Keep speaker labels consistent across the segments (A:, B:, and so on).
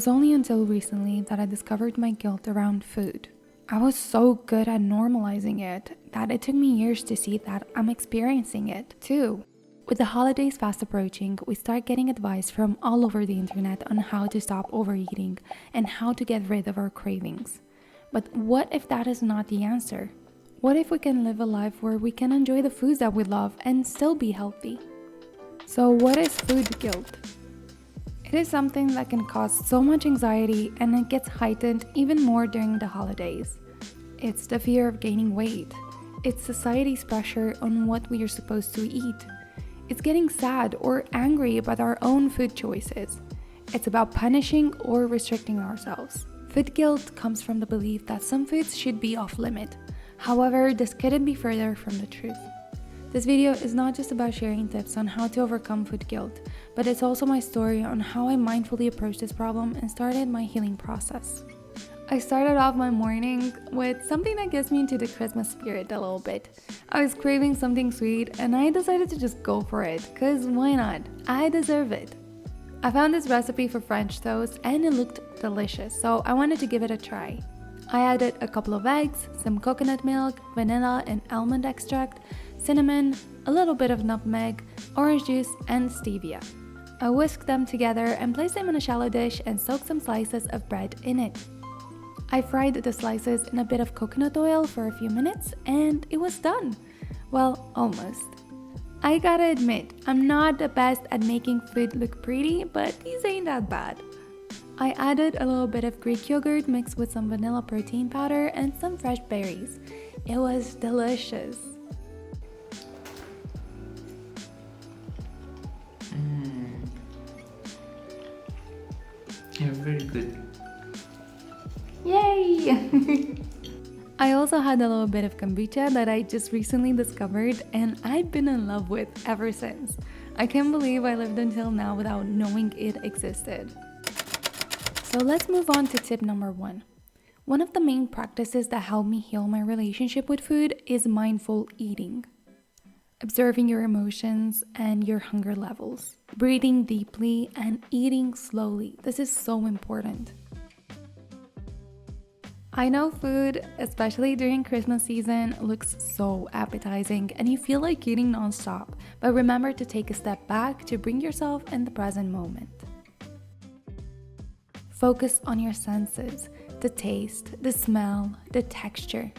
A: was only until recently that I discovered my guilt around food. I was so good at normalizing it that it took me years to see that I'm experiencing it too. With the holidays fast approaching, we start getting advice from all over the internet on how to stop overeating and how to get rid of our cravings. But what if that is not the answer? What if we can live a life where we can enjoy the foods that we love and still be healthy? So what is food guilt? It is something that can cause so much anxiety, and it gets heightened even more during the holidays. It's the fear of gaining weight. It's society's pressure on what we are supposed to eat. It's getting sad or angry about our own food choices. It's about punishing or restricting ourselves. Food guilt comes from the belief that some foods should be off limit. However, this couldn't be further from the truth. This video is not just about sharing tips on how to overcome food guilt, but it's also my story on how I mindfully approached this problem and started my healing process. I started off my morning with something that gets me into the Christmas spirit a little bit. I was craving something sweet and I decided to just go for it, cause why not? I deserve it. I found this recipe for French toast and it looked delicious, so I wanted to give it a try. I added a couple of eggs, some coconut milk, vanilla and almond extract, cinnamon, a little bit of nutmeg, orange juice, and stevia. I whisked them together and placed them in a shallow dish and soaked some slices of bread in it. I fried the slices in a bit of coconut oil for a few minutes and it was done. Well, almost. I gotta admit, I'm not the best at making food look pretty, but these ain't that bad. I added a little bit of Greek yogurt mixed with some vanilla protein powder and some fresh berries. It was delicious.
B: Yeah, very good.
A: Yay! I also had a little bit of kombucha that I just recently discovered and I've been in love with ever since. I can't believe I lived until now without knowing it existed. So let's move on to tip number 1. One of the main practices that helped me heal my relationship with food is mindful eating. Observing your emotions and your hunger levels. Breathing deeply and eating slowly. This is so important. I know food, especially during Christmas season, looks so appetizing and you feel like eating non-stop, but remember to take a step back to bring yourself in the present moment. Focus on your senses, the taste, the smell, the texture.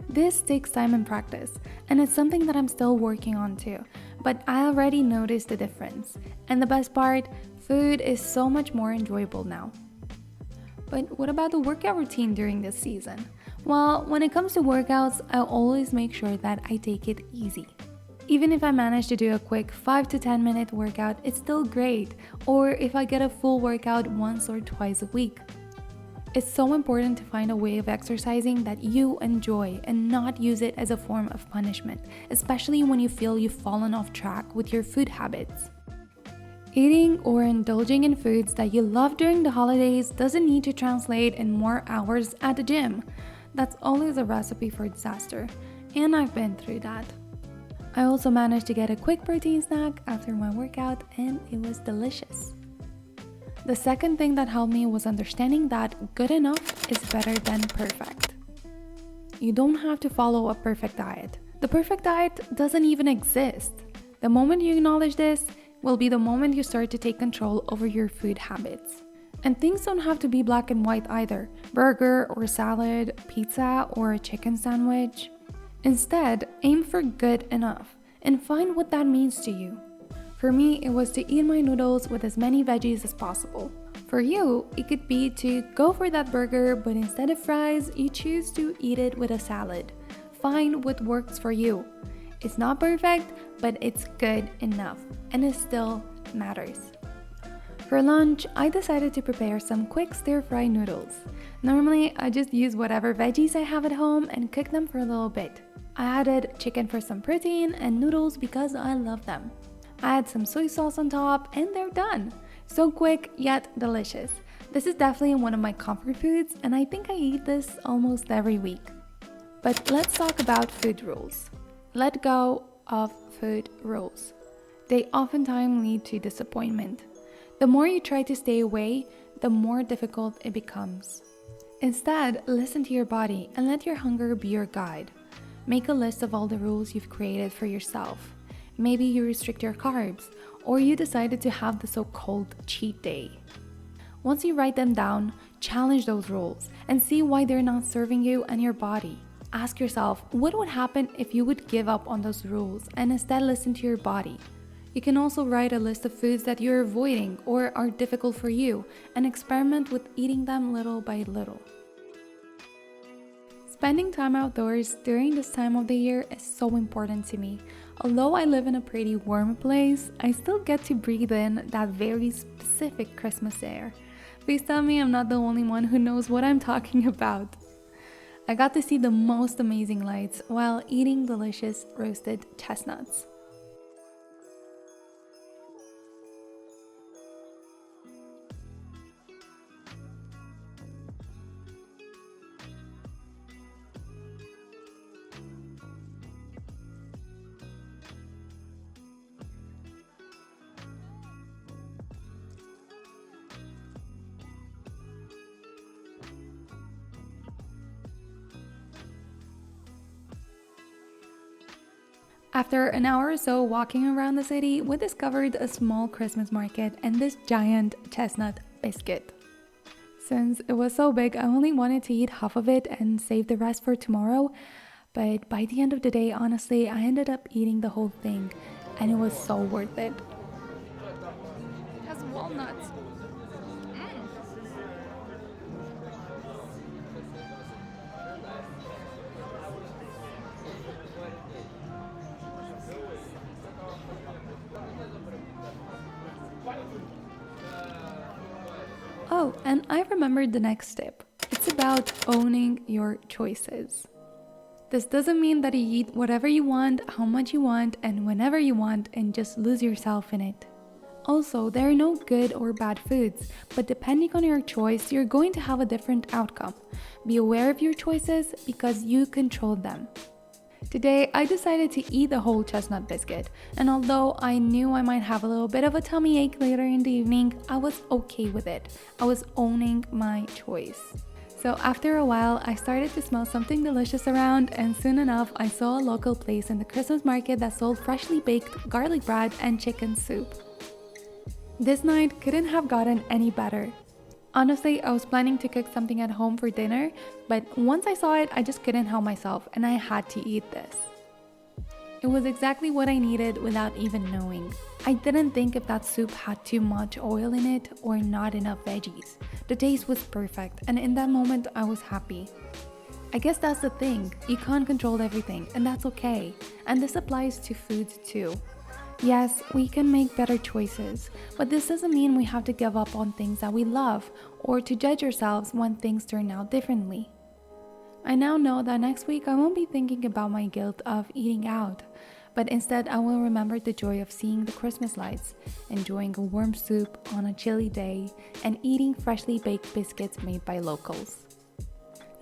A: This takes time and practice, and it's something that I'm still working on too, but I already noticed the difference. And the best part, food is so much more enjoyable now. But what about the workout routine during this season? Well, when it comes to workouts, I'll always make sure that I take it easy. Even if I manage to do a quick 5 to 10 minute workout, it's still great, or if I get a full workout once or twice a week. It's so important to find a way of exercising that you enjoy and not use it as a form of punishment, especially when you feel you've fallen off track with your food habits. Eating or indulging in foods that you love during the holidays doesn't need to translate in more hours at the gym. That's always a recipe for disaster, and I've been through that. I also managed to get a quick protein snack after my workout and it was delicious. The second thing that helped me was understanding that good enough is better than perfect. You don't have to follow a perfect diet. The perfect diet doesn't even exist. The moment you acknowledge this will be the moment you start to take control over your food habits. And things don't have to be black and white either. Burger or salad, pizza or a chicken sandwich. Instead, aim for good enough and find what that means to you. For me, it was to eat my noodles with as many veggies as possible. For you, it could be to go for that burger, but instead of fries, you choose to eat it with a salad. Find what works for you. It's not perfect, but it's good enough, and it still matters. For lunch, I decided to prepare some quick stir-fry noodles. Normally, I just use whatever veggies I have at home and cook them for a little bit. I added chicken for some protein and noodles because I love them. I add some soy sauce on top and they're done. So quick yet delicious. This is definitely one of my comfort foods and I think I eat this almost every week. But let's talk about food rules. Let go of food rules. They oftentimes lead to disappointment. The more you try to stay away, the more difficult it becomes. Instead, listen to your body and let your hunger be your guide. Make a list of all the rules you've created for yourself. Maybe you restrict your carbs, or you decided to have the so-called cheat day. Once you write them down, challenge those rules and see why they're not serving you and your body. Ask yourself, what would happen if you would give up on those rules and instead listen to your body? You can also write a list of foods that you're avoiding or are difficult for you and experiment with eating them little by little. Spending time outdoors during this time of the year is so important to me. Although I live in a pretty warm place, I still get to breathe in that very specific Christmas air. Please tell me I'm not the only one who knows what I'm talking about. I got to see the most amazing lights while eating delicious roasted chestnuts. After an hour or so walking around the city, we discovered a small Christmas market and this giant chestnut biscuit. Since it was so big, I only wanted to eat half of it and save the rest for tomorrow. But by the end of the day, honestly, I ended up eating the whole thing and it was so worth it. It has walnuts. Oh, and I remembered the next tip. It's about owning your choices. This doesn't mean that you eat whatever you want, how much you want, and whenever you want, and just lose yourself in it. Also, there are no good or bad foods, but depending on your choice, you're going to have a different outcome. Be aware of your choices because you control them. Today, I decided to eat the whole chestnut biscuit, and although I knew I might have a little bit of a tummy ache later in the evening, I was okay with it. I was owning my choice. So after a while, I started to smell something delicious around, and soon enough, I saw a local place in the Christmas market that sold freshly baked garlic bread and chicken soup. This night couldn't have gotten any better. Honestly, I was planning to cook something at home for dinner, but once I saw it, I just couldn't help myself and I had to eat this. It was exactly what I needed without even knowing. I didn't think if that soup had too much oil in it or not enough veggies. The taste was perfect, and in that moment, I was happy. I guess that's the thing, you can't control everything, and that's okay. And this applies to foods too. Yes, we can make better choices, but this doesn't mean we have to give up on things that we love or to judge ourselves when things turn out differently. I now know that next week I won't be thinking about my guilt of eating out, but instead I will remember the joy of seeing the Christmas lights, enjoying a warm soup on a chilly day, and eating freshly baked biscuits made by locals.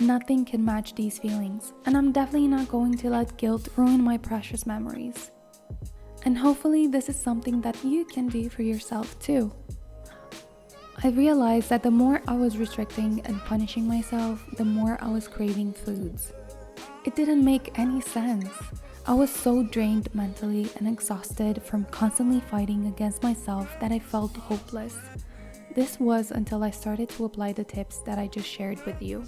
A: Nothing can match these feelings, and I'm definitely not going to let guilt ruin my precious memories. And hopefully this is something that you can do for yourself too. I realized that the more I was restricting and punishing myself, the more I was craving foods. It didn't make any sense. I was so drained mentally and exhausted from constantly fighting against myself that I felt hopeless. This was until I started to apply the tips that I just shared with you.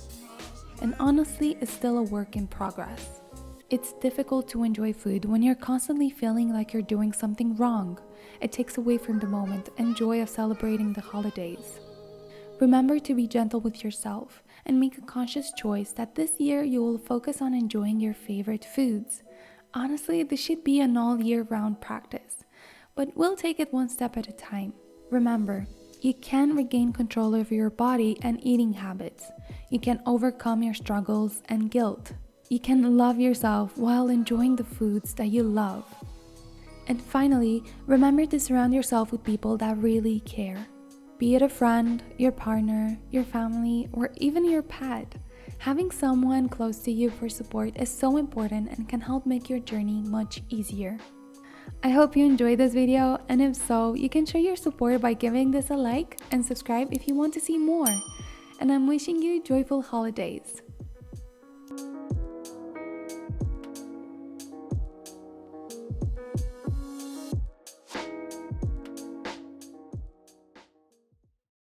A: And honestly, it's still a work in progress. It's difficult to enjoy food when you're constantly feeling like you're doing something wrong. It takes away from the moment and joy of celebrating the holidays. Remember to be gentle with yourself and make a conscious choice that this year you will focus on enjoying your favorite foods. Honestly, this should be an all year round practice, but we'll take it one step at a time. Remember, you can regain control over your body and eating habits. You can overcome your struggles and guilt. You can love yourself while enjoying the foods that you love. And finally, remember to surround yourself with people that really care. Be it a friend, your partner, your family, or even your pet. Having someone close to you for support is so important and can help make your journey much easier. I hope you enjoyed this video, and if so, you can show your support by giving this a like and subscribe if you want to see more. And I'm wishing you joyful holidays.